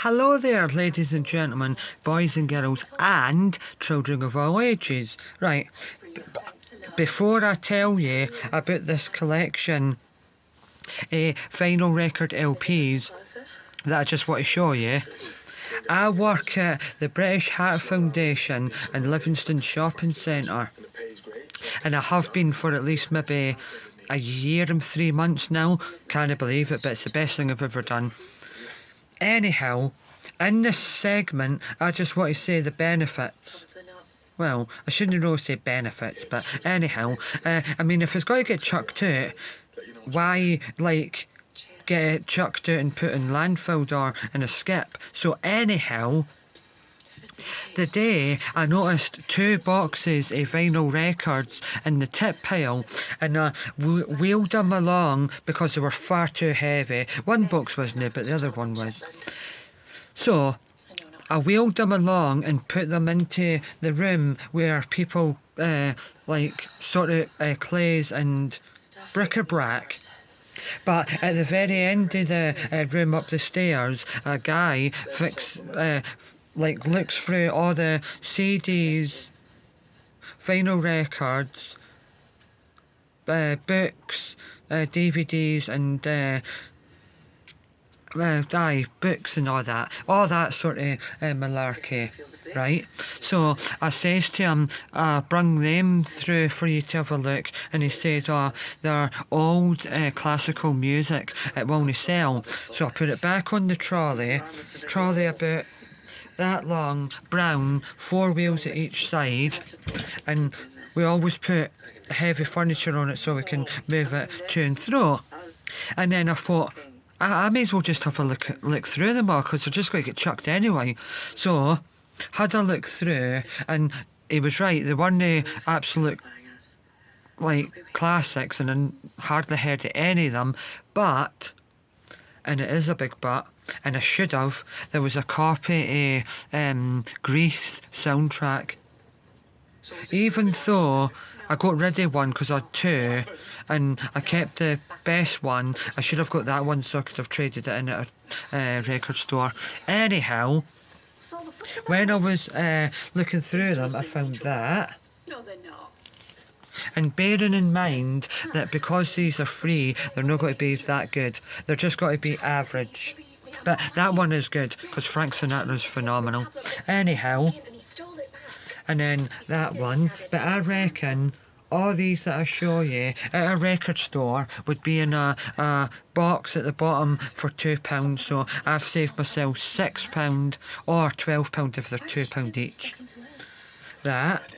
Hello there, ladies and gentlemen, boys and girls, and children of all ages. Right, before I tell you about this collection of vinyl record LPs that I just want to show you, I work at the British Heart Foundation in Livingston Shopping Centre, and I have been for at least maybe a year and 3 months now. Can't believe it, but it's the best thing I've ever done. Anyhow, in this segment, I just want to say the benefits. Well, I shouldn't really say benefits, but anyhow, I mean, if it's got to get chucked out, why, get it chucked out and put in landfill or in a skip? So anyhow, the day I noticed 2 boxes of vinyl records in the tip pile, and I wheeled them along because they were far too heavy. One box wasn't, but the other one was. So I wheeled them along and put them into the room where people sort of clays and bric-a-brac. But at the very end of the room up the stairs, a guy looks through all the CDs, vinyl records, books, DVDs, and books and all that sort of malarkey, right? So I says to him, brung them through for you to have a look, and he says, they're old classical music, it won't sell. So I put it back on the trolley about that long, brown, 4 wheels at each side, and we always put heavy furniture on it so we can move it to and fro. And then I thought, I may as well just have a look through them all, because they're just going to get chucked anyway. So had a look through, and he was right, they weren't absolute classics, and I hardly heard of any of them, but, and it is a big but, and I should have, there was a copy of Grease soundtrack. Even though I got rid of one because I had 2, and I kept the best one, I should have got that one so I could have traded it in at a record store. Anyhow, when I was looking through them, I found that. No, they're not. And bearing in mind that because these are free, they're not going to be that good. They're just going to be average. But that one is good, because Frank Sinatra's phenomenal. Anyhow, and then that one, but I reckon all these that I show you at a record store would be in a box at the bottom for £2, so I've saved myself £6 or £12 if they're £2 each. That.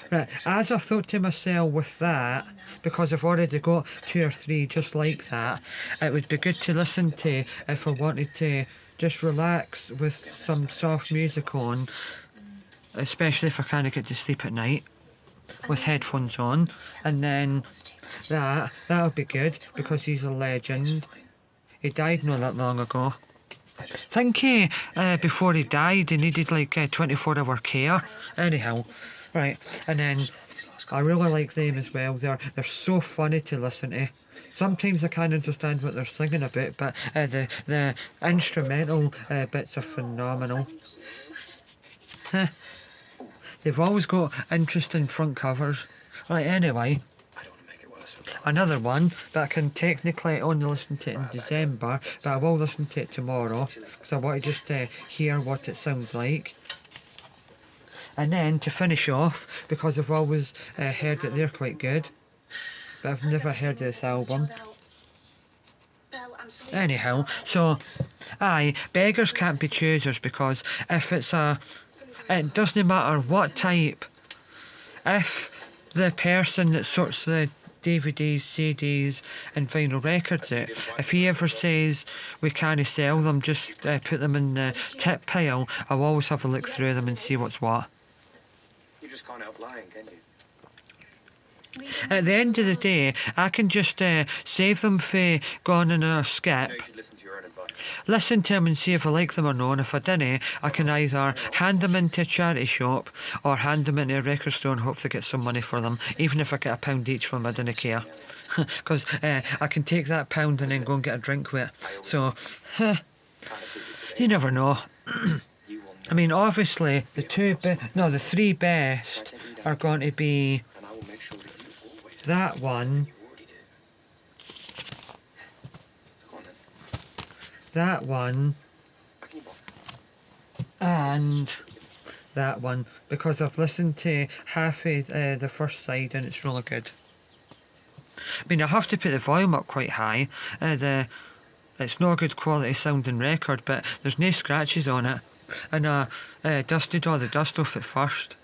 Right, as I thought to myself with that, because I've already got 2 or 3 just like that, it would be good to listen to if I wanted to just relax with some soft music on, especially if I kind of get to sleep at night with headphones on. And then that'll be good, because he's a legend. He died not that long ago. I think before he died he needed 24-hour care. Anyhow, right, and then I really like them as well. They're so funny to listen to. Sometimes I can't understand what they're singing about, but the instrumental bits are phenomenal. They've always got interesting front covers. Right, anyway, another one, but I can technically only listen to it in December, but I will listen to it tomorrow, because I want to just hear what it sounds like. And then to finish off, because I've always heard that they're quite good, but I've never heard of this album. Anyhow, so beggars can't be choosers, because if it doesn't matter what type, if the person that sorts the DVDs, CDs and vinyl records out, if he ever says we can't sell them, just put them in the tip pile, I'll always have a look through them and see what's what. You just can't help lying, can you? At the end of the day, I can just save them for going in a skip, listen to them and see if I like them or not, and if I didn't, I can either hand them into a charity shop or hand them into a record store and hope to get some money for them. Even if I get £1 each from them, I don't care, because I can take that £1 and then go and get a drink with it. So You never know. You will I mean, obviously, the three best are going to be and I will make sure that you always that one, you already do. So go on then. that one, Back in your box. and that one, because I've listened to half of the first side and it's really good. I mean, I have to put the volume up quite high. It's not a good quality sounding record, but there's no scratches on it. And I dusted all the dust off at first.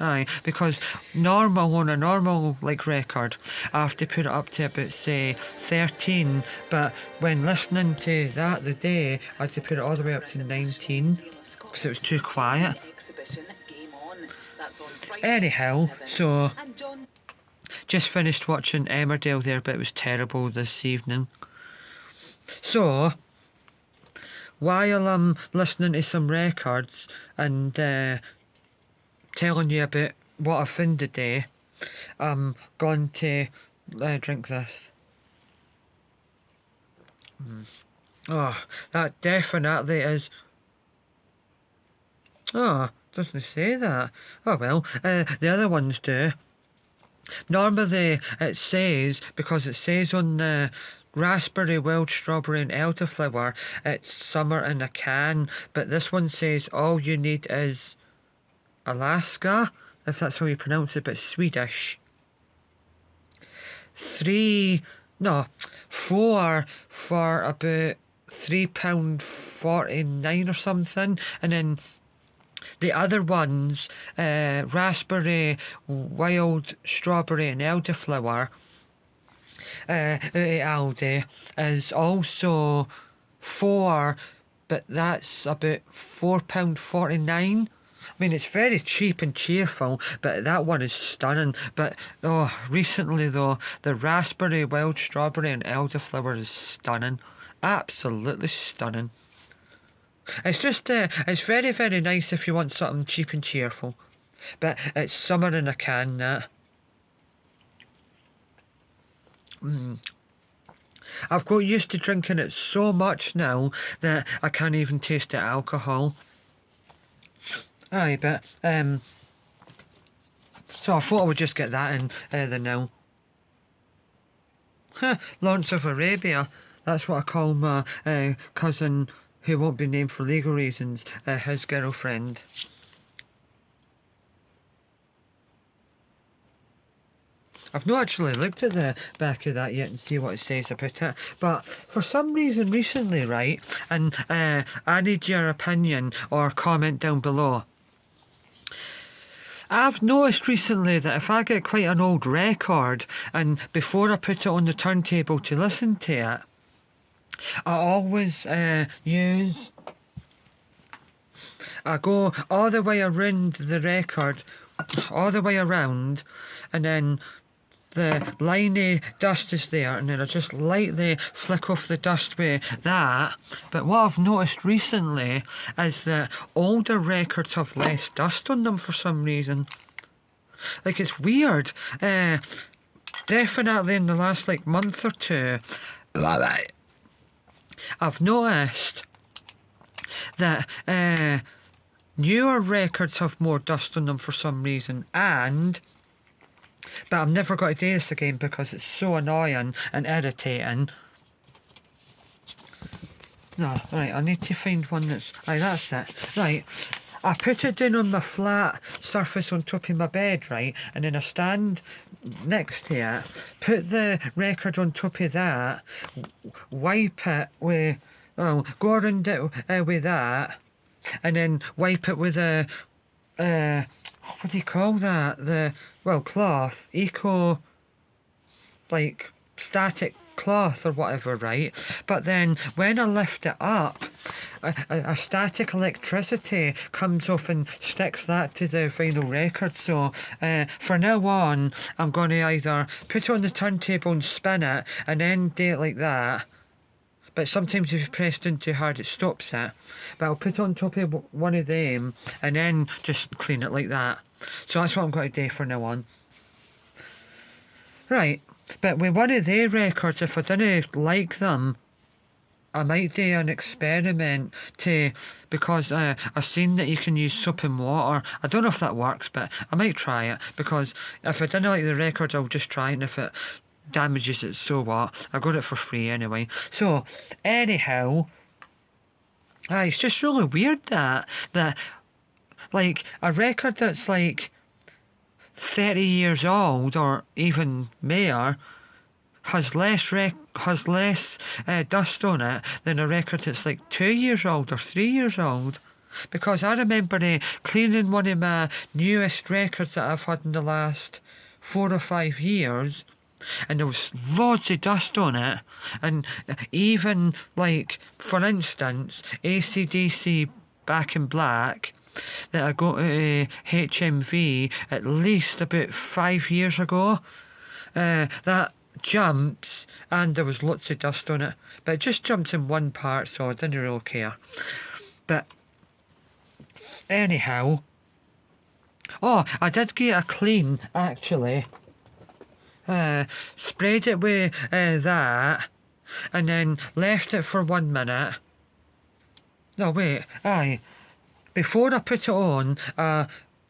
Aye, because on a normal like record, I have to put it up to about say 13, but when listening to that the day, I had to put it all the way up to 19 because it was too quiet. Anyhow, so just finished watching Emmerdale there, but it was terrible this evening. So while I'm listening to some records and telling you about what I found today, I'm going to drink this. Oh, that definitely is. Oh, doesn't say that. Oh well, the other ones do. Normally it says, because it says on the raspberry, wild strawberry and elderflower, it's summer in a can, but this one says all you need is Alaska, if that's how you pronounce it, but Swedish. 4 for about £3.49 or something, and then the other ones, raspberry, wild strawberry and elderflower, Aldi, is also 4, but that's about £4.49. I mean, it's very cheap and cheerful, but that one is stunning. But recently though, the raspberry, wild strawberry and elderflower is stunning. Absolutely stunning. It's just, it's very, very nice if you want something cheap and cheerful. But it's summer in a can, that. I've got used to drinking it so much now that I can't even taste the alcohol. Aye, but, so I thought I would just get that in the now. Lawrence of Arabia, that's what I call my cousin, who won't be named for legal reasons, his girlfriend. I've not actually looked at the back of that yet and see what it says about it, but for some reason recently, right, and I need your opinion or comment down below. I've noticed recently that if I get quite an old record and before I put it on the turntable to listen to it, I always I go all the way around the record, all the way around, and then the liney dust is there, and then I just lightly flick off the dust with that. But what I've noticed recently is that older records have less dust on them for some reason. Like, it's weird. Definitely in the last like month or two, I've noticed that newer records have more dust on them for some reason, but I'm never going to do this again because it's so annoying and irritating. No, right, I need to find one that's... Right, that's it. Right, I put it down on my flat surface on top of my bed, right, and then I stand next to it, put the record on top of that, wipe it with... Oh, go around it with that, and then wipe it with a... what do you call that? Cloth. Like, static cloth or whatever, right? But then when I lift it up, a static electricity comes off and sticks that to the vinyl record. So for now on, I'm going to either put it on the turntable and spin it and then do it like that. But sometimes if you press down too hard, it stops it. But I'll put it on top of one of them and then just clean it like that. So that's what I'm going to do for now on. Right, but with one of their records, if I didn't like them, I might do an experiment because I've seen that you can use soap and water. I don't know if that works, but I might try it because if I didn't like the record, I'll just try it, and if it damages it, so what? I got it for free anyway. So, anyhow, it's just really weird that like a record that's like 30 years old or even more has less dust on it than a record that's like 2 years old or 3 years old. Because I remember cleaning one of my newest records that I've had in the last 4 or 5 years, and there was loads of dust on it. And even like, for instance, ACDC Back in Black that I got at HMV at least about 5 years ago. That jumps, and there was lots of dust on it, but it just jumps in one part, so I didn't really care. But anyhow, I did get a clean actually. Sprayed it with that, and then left it for 1 minute. No, wait, before I put it on,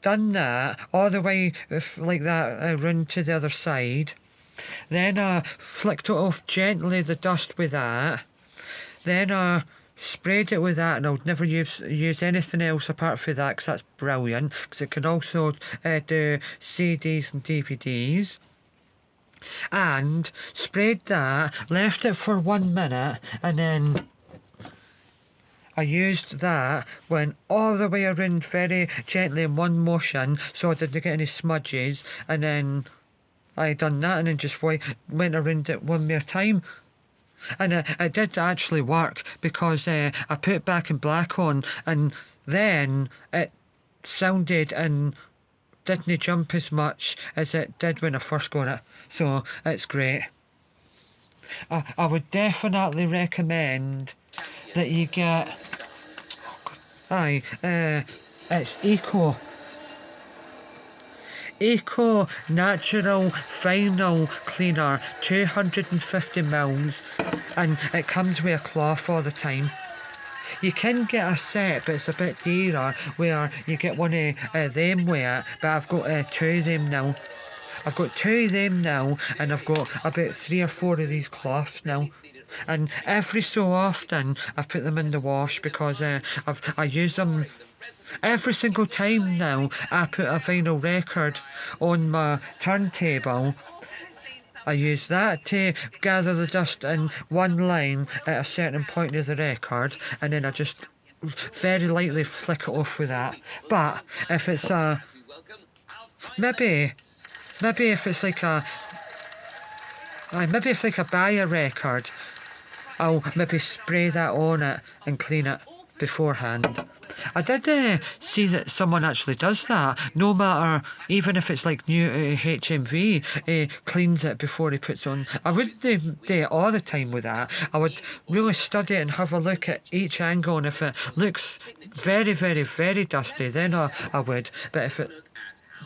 done that all the way like that, round to the other side. Then I flicked it off gently, the dust with that. Then I sprayed it with that, and I would never use anything else apart from that, because that's brilliant, because it can also do CDs and DVDs. And sprayed that, left it for 1 minute, and then I used that, went all the way around very gently in one motion so I didn't get any smudges, and then I done that and then just went around it one more time. And it did actually work, because I put Back in Black on, and then it sounded and didn't jump as much as it did when I first got it. So it's great. I would definitely recommend that you get... it's Eco Natural Final Cleaner, 250 mils, and it comes with a cloth all the time. You can get a set, but it's a bit dearer, where you get one of them with it, but I've got 2 of them now. I've got 2 of them now, and I've got about 3 or 4 of these cloths now. And every so often I put them in the wash, because I use them every single time now. I put a vinyl record on my turntable. I use that to gather the dust in one line at a certain point of the record, and then I just very lightly flick it off with that. But if it's maybe if it's like a buyer record, I'll maybe spray that on it and clean it beforehand. I did see that someone actually does that. No matter, even if it's like new HMV, cleans it before he puts on. I wouldn't do it all the time with that. I would really study it and have a look at each angle, and if it looks very, very, very dusty, then I would. But if it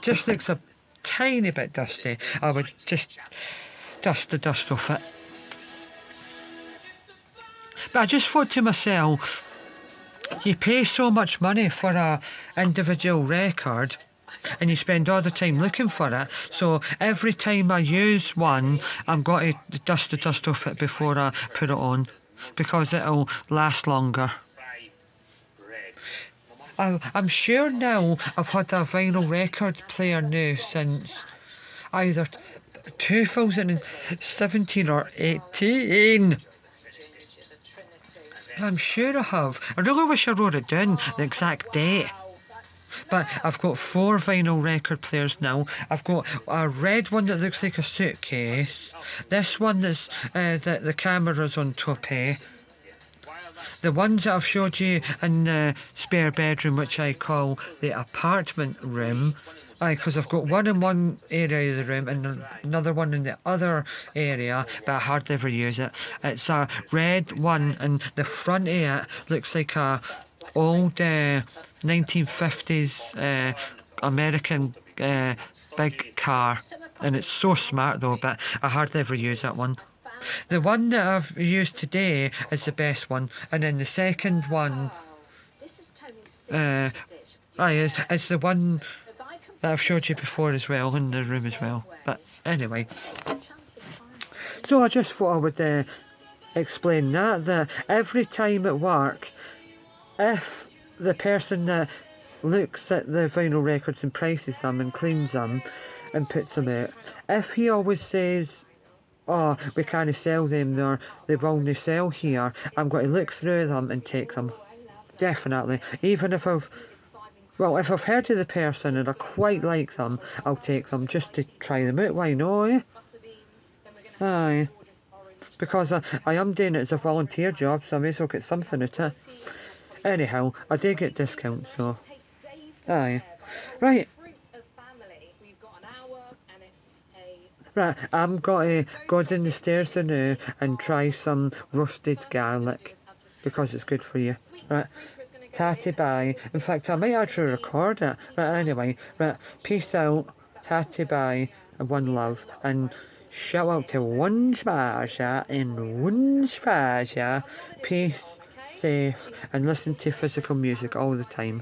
just looks a tiny bit dusty, I would just dust the dust off it. But I just thought to myself, you pay so much money for a individual record, and you spend all the time looking for it, so every time I use one, I'm going to dust the dust off it before I put it on, because it'll last longer. I'm sure now I've had a vinyl record player now since either 2017 or 18. I'm sure I have. I really wish I wrote it down, the exact date. But I've got 4 vinyl record players now. I've got a red one that looks like a suitcase. This one that's the camera's on top of. The ones that I've showed you in the spare bedroom, which I call the apartment room. Because I've got one in one area of the room and another one in the other area, but I hardly ever use it. It's a red one, and the front of it looks like a old 1950s American big car, and it's so smart though, but I hardly ever use that one. The one that I've used today is the best one, and then the second one, it's the one that I've showed you before as well, in the room as well. But anyway, so I just thought I would explain that every time at work, if the person that looks at the vinyl records and prices them and cleans them and puts them out, if he always says, oh, we can't sell them, they will only sell here, I'm going to look through them and take them. Definitely. Even if if I've heard of the person and I quite like them, I'll take them just to try them out. Why not, eh? Aye. Because I am doing it as a volunteer job, so I may as well get something at it. Anyhow, I do get discounts, so. Aye. Right. Right, I'm going to go down the stairs now and try some roasted garlic, because it's good for you. Right, tatty bye. In fact, I might actually record it. Right, anyway, right, peace out, tatty bye, and one love, and shout out to one smasher in one smasher. Peace, safe, and listen to physical music all the time.